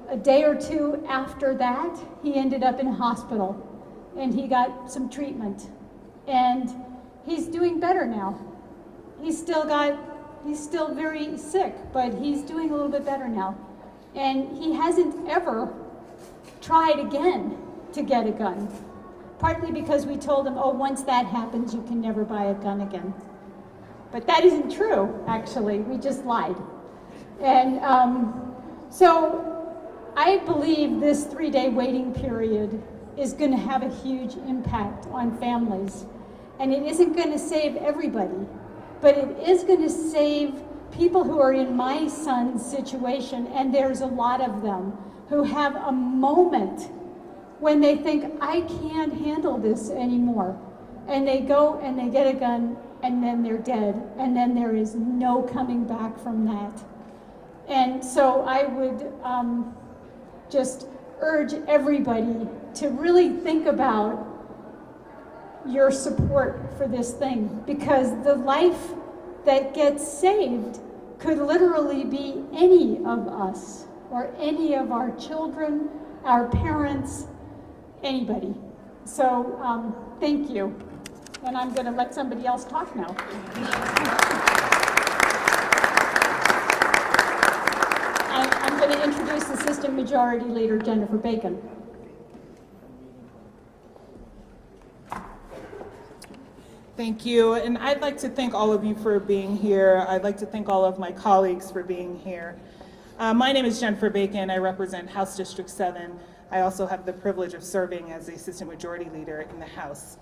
a day or two after that, he ended up in hospital and he got some treatment. And he's doing better now. He's still very sick, but he's doing a little bit better now. And he hasn't ever tried again to get a gun. Partly because we told him, oh, once that happens, you can never buy a gun again. But that isn't true, actually. We just lied. And so I believe this 3-day waiting period is going to have a huge impact on families. And it isn't going to save everybody, but it is going to save people who are in my son's situation, and there's a lot of them, who have a moment when they think, I can't handle this anymore. And they go and they get a gun, and then they're dead, and then there is no coming back from that. And so I would just urge everybody to really think about your support for this thing, because the life that gets saved could literally be any of us, or any of our children, our parents, anybody. So thank you. And I'm going to let somebody else talk now. I'm going to introduce Assistant Majority Leader Jennifer Bacon. Thank you, and I'd like to thank all of you for being here. I'd like to thank all of my colleagues for being here. My name is Jennifer Bacon. I represent House District 7. I also have the privilege of serving as the Assistant Majority Leader in the House.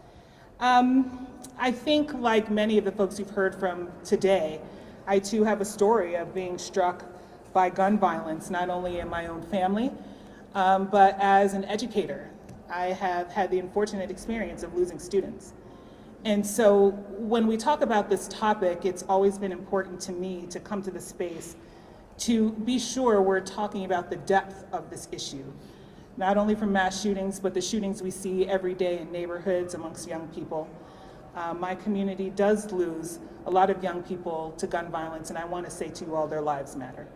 I think, like many of the folks you've heard from today, I too have a story of being struck by gun violence, not only in my own family, but as an educator. I have had the unfortunate experience of losing students. And so when we talk about this topic, it's always been important to me to come to the space to be sure we're talking about the depth of this issue, not only from mass shootings, but the shootings we see every day in neighborhoods amongst young people. My community does lose a lot of young people to gun violence, and I want to say to you all, their lives matter.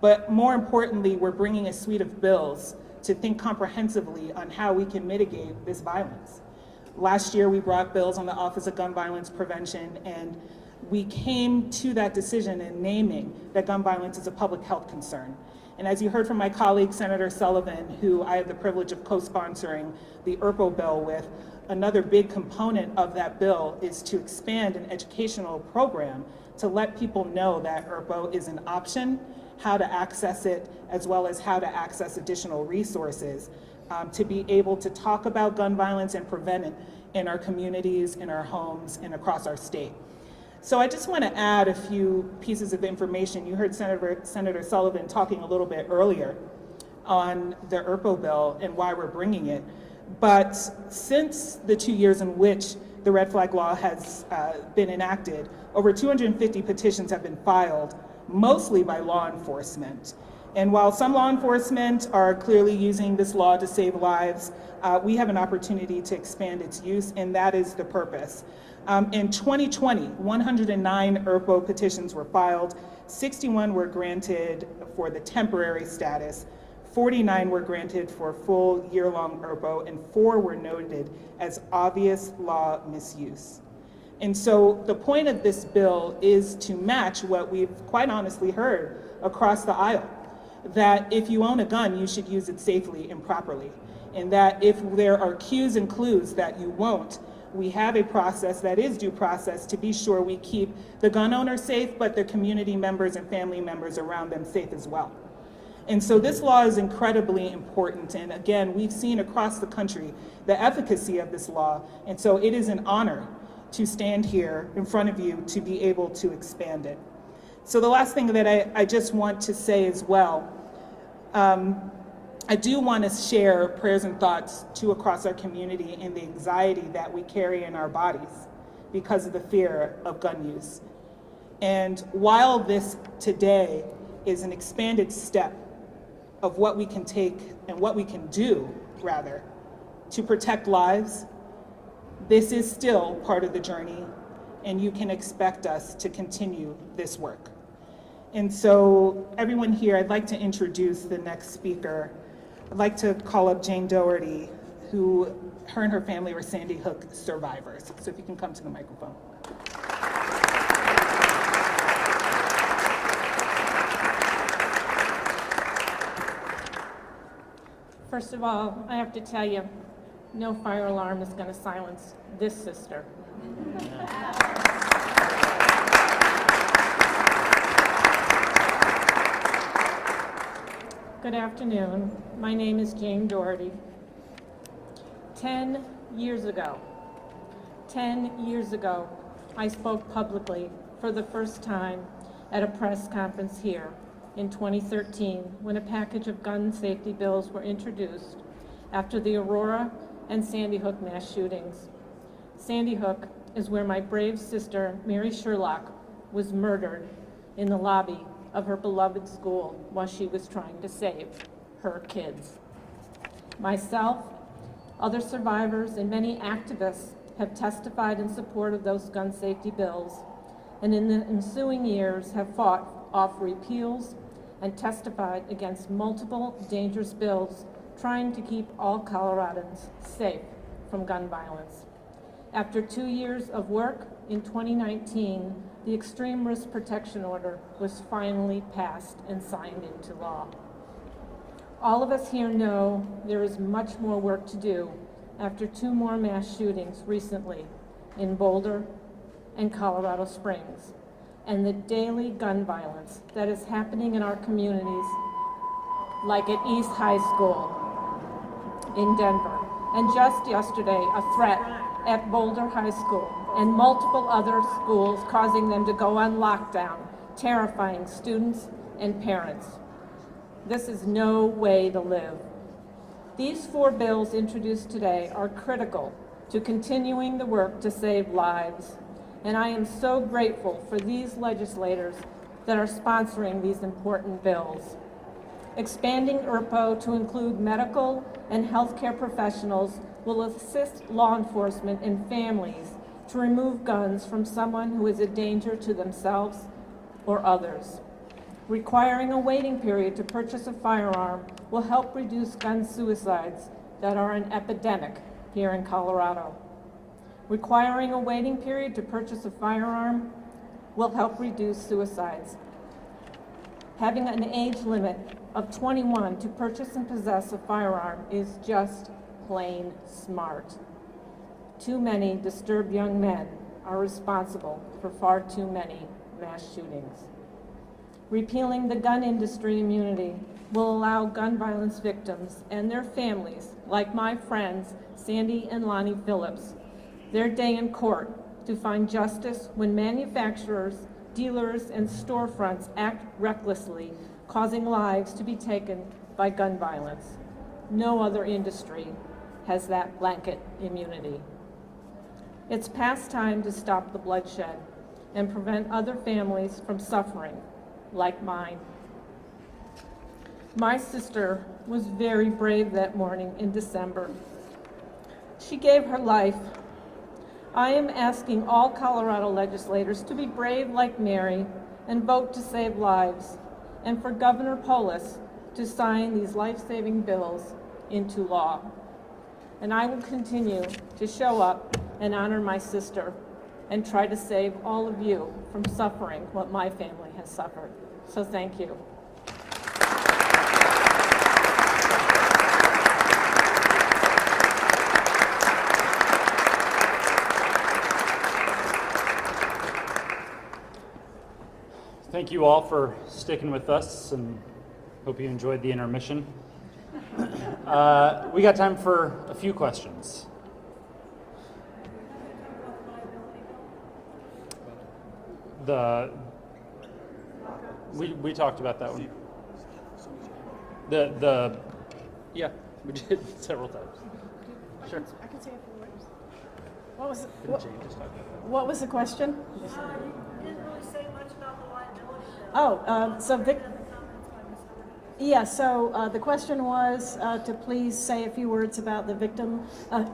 But more importantly, we're bringing a suite of bills to think comprehensively on how we can mitigate this violence. Last year, we brought bills on the Office of Gun Violence Prevention, and we came to that decision in naming that gun violence is a public health concern. And as you heard from my colleague, Senator Sullivan, who I have the privilege of co-sponsoring the URPO bill with, another big component of that bill is to expand an educational program to let people know that URPO is an option, how to access it, as well as how to access additional resources to be able to talk about gun violence and prevent it in our communities, in our homes, and across our state. So I just want to add a few pieces of information. You heard Senator Sullivan talking a little bit earlier on the URPO bill and why we're bringing it. But since the 2 years in which the red flag law has been enacted, over 250 petitions have been filed, mostly by law enforcement. And while some law enforcement are clearly using this law to save lives, we have an opportunity to expand its use, and that is the purpose. In 2020, 109 URPO petitions were filed, 61 were granted for the temporary status, 49 were granted for full year-long URPO, and 4 were noted as obvious law misuse. And so the point of this bill is to match what we've quite honestly heard across the aisle, that if you own a gun, you should use it safely and properly. And that if there are cues and clues that you won't, we have a process that is due process to be sure we keep the gun owner safe, but their community members and family members around them safe as well. And so this law is incredibly important. And again, we've seen across the country the efficacy of this law. And so it is an honor to stand here in front of you to be able to expand it. So the last thing that I just want to say as well, I do want to share prayers and thoughts to across our community and the anxiety that we carry in our bodies because of the fear of gun use. And while this today is an expanded step of what we can take and what we can do, rather, to protect lives, this is still part of the journey, and you can expect us to continue this work. And so everyone here, I'd like to introduce the next speaker. I'd like to call up Jane Doherty, who her and her family were Sandy Hook survivors. So if you can come to the microphone. First of all, I have to tell you, no fire alarm is going to silence this sister. Good afternoon. My name is Jane Doherty. 10 years ago, I spoke publicly for the first time at a press conference here in 2013 when a package of gun safety bills were introduced after the Aurora and Sandy Hook mass shootings. Sandy Hook is where my brave sister, Mary Sherlock, was murdered in the lobby of her beloved school while she was trying to save her kids. Myself, other survivors, and many activists have testified in support of those gun safety bills, and in the ensuing years have fought off repeals and testified against multiple dangerous bills trying to keep all Coloradans safe from gun violence. After 2 years of work, in 2019, the Extreme Risk Protection Order was finally passed and signed into law. All of us here know there is much more work to do after 2 more mass shootings recently in Boulder and Colorado Springs, and the daily gun violence that is happening in our communities, like at East High School in Denver, and just yesterday, a threat at Boulder High School and multiple other schools, causing them to go on lockdown, terrifying students and parents. This is no way to live. These 4 bills introduced today are critical to continuing the work to save lives, and I am so grateful for these legislators that are sponsoring these important bills. Expanding IRPO to include medical and healthcare professionals will assist law enforcement and families to remove guns from someone who is a danger to themselves or others. Requiring a waiting period to purchase a firearm will help reduce gun suicides that are an epidemic here in Colorado. Requiring a waiting period to purchase a firearm will help reduce suicides. Having an age limit of 21 to purchase and possess a firearm is just plain smart. Too many disturbed young men are responsible for far too many mass shootings. Repealing the gun industry immunity will allow gun violence victims and their families, like my friends Sandy and Lonnie Phillips, their day in court to find justice when manufacturers, dealers, and storefronts act recklessly, causing lives to be taken by gun violence. No other industry has that blanket immunity. It's past time to stop the bloodshed and prevent other families from suffering like mine. My sister was very brave that morning in December. She gave her life. I am asking all Colorado legislators to be brave like Mary and vote to save lives, and for Governor Polis to sign these life-saving bills into law. And I will continue to show up and honor my sister and try to save all of you from suffering what my family has suffered. So thank you. Thank you all for sticking with us, and hope you enjoyed the intermission. We got time for a few questions. We talked about that one. Yeah, we did several times. Sure. I can say a few words. What was Couldn't Jane just talk about that? what was the question? You didn't really say much about the liability bill. Oh, so Vic. The comments by Ms. Doherty. Yeah, so the question was to please say a few words about the Victim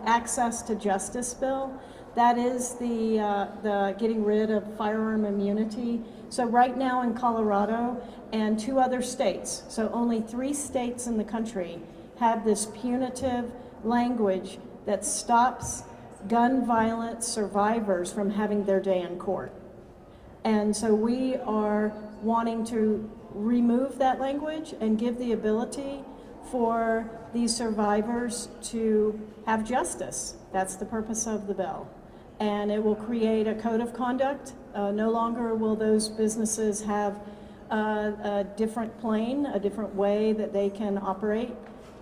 Access to Justice bill. That is the getting rid of firearm immunity. So right now in Colorado and 2 other states, so only 3 states in the country have this punitive language that stops gun violence survivors from having their day in court. And so we are wanting to remove that language and give the ability for these survivors to have justice. That's the purpose of the bill. And it will create a code of conduct. No longer will those businesses have a different plane, a different way that they can operate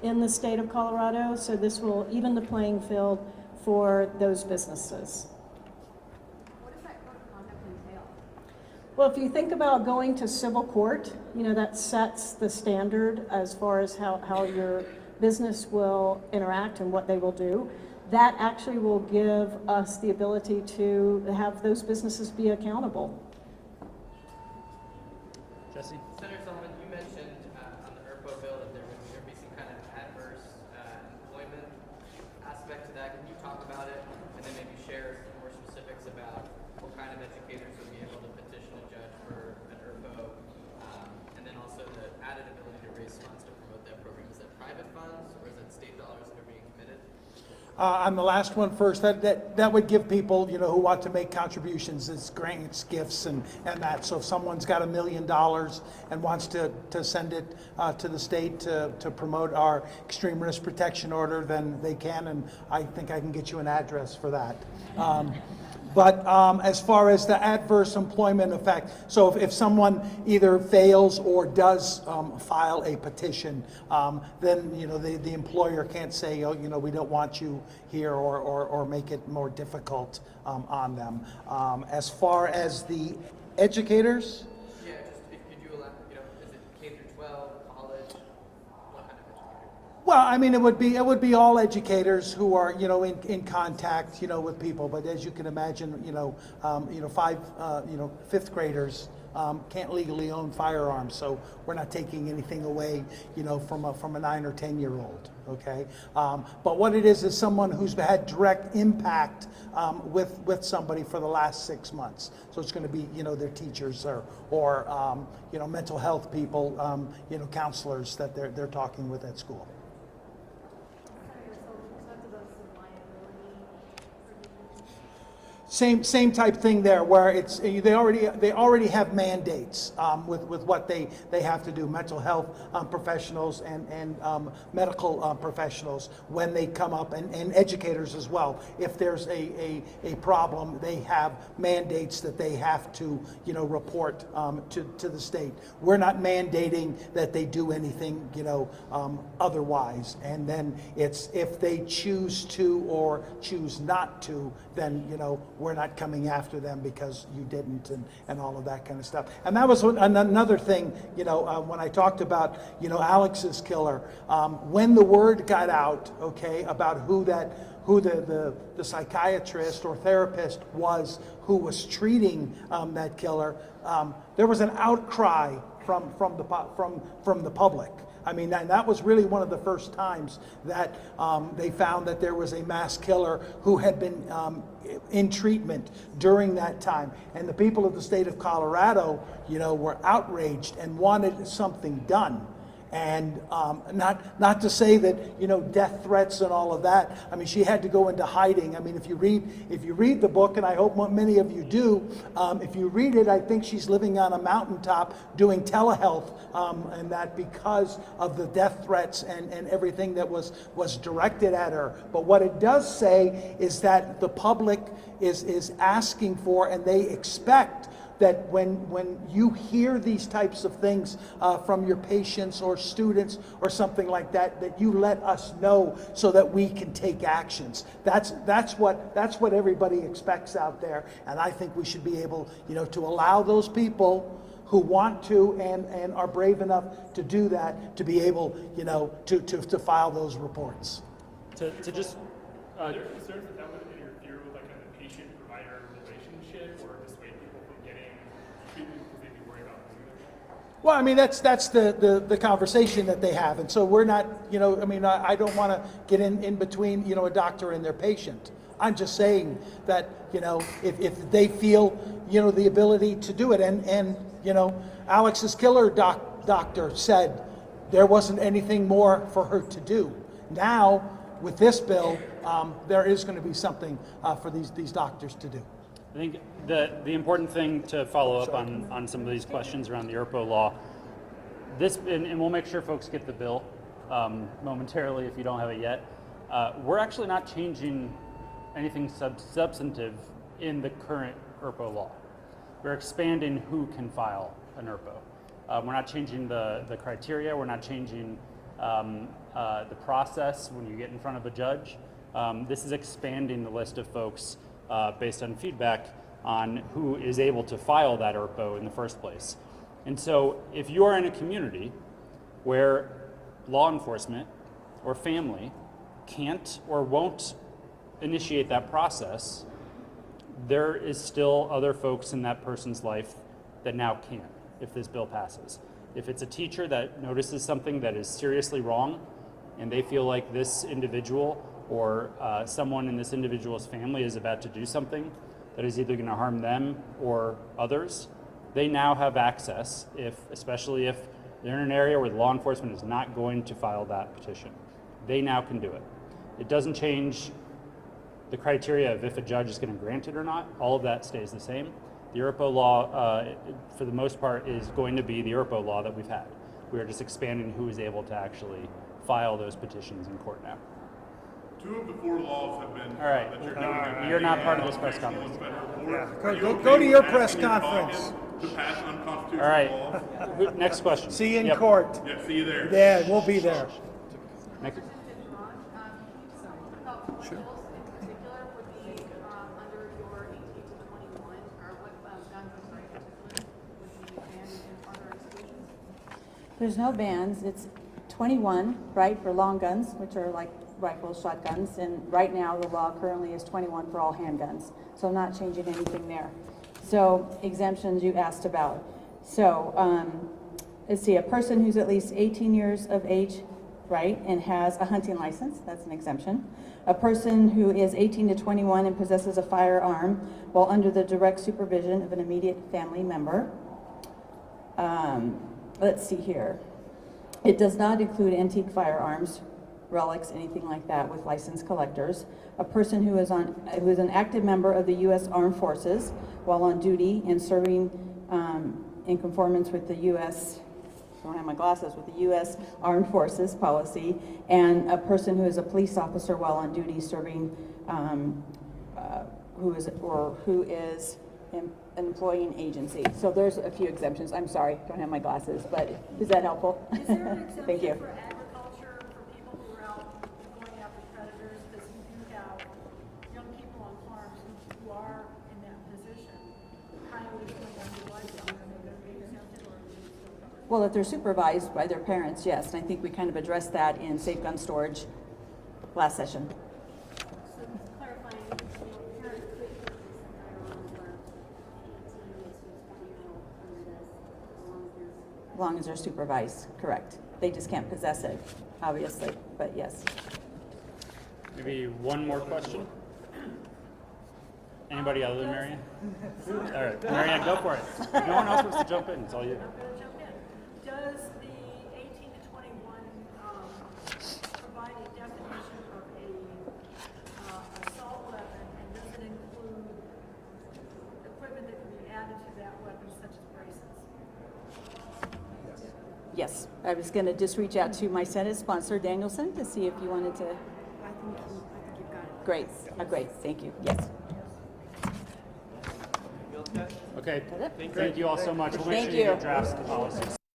in the state of Colorado. So this will even the playing field for those businesses. What does that code of conduct entail? Well, if you think about going to civil court, you know, that sets the standard as far as how your business will interact and what they will do. That actually will give us the ability to have those businesses be accountable. Jesse? Senator Sullivan, you mentioned on the ERPO bill that there would be some kind of adverse employment aspect to that. Can you talk about it and then maybe share some more specifics about what kind of educators would be able to petition a judge for an ERPO, and then also the added ability to raise funds to promote that program? Is that private funds or is it state dollars that are being committed? On the last one first, that would give people, you know, who want to make contributions, it's grants, gifts, and that. So if someone's got $1 million and wants to send it to the state to promote our extreme risk protection order, then they can, and I think I can get you an address for that. But as far as the adverse employment effect, so if someone either fails or does file a petition, then, you know, the employer can't say, oh, you know, we don't want you here, or make it more difficult on them. As far as the educators, Yeah, just could you allow, you know, is it K through 12, college, what kind of educator? well, I mean, it would be all educators who are, you know, in contact, you know, with people. But as you can imagine, you know, fifth graders can't legally own firearms, so we're not taking anything away, you know, from a 9 or 10-year-old. Okay, but what it is someone who's had direct impact with somebody for the last 6 months. So it's going to be, you know, their teachers or you know, mental health people, you know, counselors that they're talking with at school. Same type thing there, where it's they already have mandates with what they have to do. Mental health professionals and medical professionals when they come up, and educators as well. If there's a problem, they have mandates that they have to, you know, report to the state. We're not mandating that they do anything, you know, otherwise. And then it's if they choose to or choose not to, then, you know, we're not coming after them because you didn't, and all of that kind of stuff. And that was another thing, you know, when I talked about, you know, Alex's killer, when the word got out, okay, about who the psychiatrist or therapist was who was treating that killer, there was an outcry from the public. I mean, that was really one of the first times that they found that there was a mass killer who had been in treatment during that time. And the people of the state of Colorado, you know, were outraged and wanted something done. And not to say that, you know, death threats and all of that. I mean, she had to go into hiding. I mean, if you read the book, and I hope many of you do, if you read it, I think she's living on a mountaintop doing telehealth, and that because of the death threats and everything that was directed at her. But what it does say is that the public is asking for, and they expect, that when you hear these types of things from your patients or students or something like that, that you let us know so that we can take actions. That's what everybody expects out there, and I think we should be able, you know, to allow those people who want to and are brave enough to do that, to be able, you know, to file those reports. To just Are there concerns that would interfere with like a patient-provider relationship or dissuade people from getting treatment because they'd be worried about losing it? Well, I mean, that's the conversation that they have, and so we're not, you know, I mean, I don't want to get in between, you know, a doctor and their patient. I'm just saying that, you know, if they feel, you know, the ability to do it, and you know, Alex's killer doctor said there wasn't anything more for her to do. Now, with this bill, there is going to be something for these doctors to do. I think the important thing to follow up on some of these questions around the ERPO law, and we'll make sure folks get the bill momentarily if you don't have it yet. We're actually not changing anything substantive in the current ERPO law. We're expanding who can file an ERPO. We're not changing the criteria. We're not changing the process when you get in front of a judge. This is expanding the list of folks based on feedback on who is able to file that ERPO in the first place. And so if you are in a community where law enforcement or family can't or won't initiate that process, there is still other folks in that person's life that now can, if this bill passes. If it's a teacher that notices something that is seriously wrong and they feel like this individual or someone in this individual's family is about to do something that is either going to harm them or others, they now have access, especially if they're in an area where the law enforcement is not going to file that petition. They now can do it. It doesn't change the criteria of if a judge is going to grant it or not. All of that stays the same. The ERPO law, for the most part, is going to be the ERPO law that we've had. We are just expanding who is able to actually file those petitions in court now. 2 of the 4 laws have been. All right, you're not part of this press conference. Go to your press conference. To pass unconstitutional All right, laws. next question. See you in Yep. court. Yeah, see you there. Yeah, we'll be there. Next. Can you talk about what bills in particular would be under your 18 to 21, or what guns, I'm sorry, in particular, would be banned and other exclusions? There's no bans. It's 21, right, for long guns, which are like rifles, shotguns, and right now the law currently is 21 for all handguns. So I'm not changing anything there. So exemptions you asked about. So let's see, a person who's at least 18 years of age, right, and has a hunting license, that's an exemption. A person who is 18 to 21 and possesses a firearm while under the direct supervision of an immediate family member. Let's see here. It does not include antique firearms, relics, anything like that with licensed collectors. A person who is an active member of the U.S. Armed Forces while on duty and serving in conformance with the U.S. I don't have my glasses, with the U.S. Armed Forces policy, and a person who is a police officer while on duty serving, who is an employing agency. So there's a few exemptions. I'm sorry, don't have my glasses, but is that helpful? Is there an Thank you. exemption for agriculture, for people who are out going after predators? Because you do have young people on farms who are in that position, kind of going after livestock, and they're going to be exempted, or is it still covered? Well, if they're supervised by their parents, yes. And I think we kind of addressed that in safe gun storage last session. So clarifying, parents could purchase a firearm for 18 to 20-year-old under this, As long as they're supervised, correct. They just can't possess it, obviously, but yes. Maybe one more question. Anybody other than Marianne? All right, Marianne, go for it. No one else wants to jump in. It's all you. I'm going to jump in. Does the 18 to 21 provide a definition of a assault weapon, and does it include equipment that can be added to that weapon, such as bracelets? Yes, I was going to just reach out to my Senate sponsor, Danielson, to see if you wanted to. I think you've got it. Great, great, thank you, yes. Okay, thank you all so much. We'll make Thank sure you you. get drafts of policies.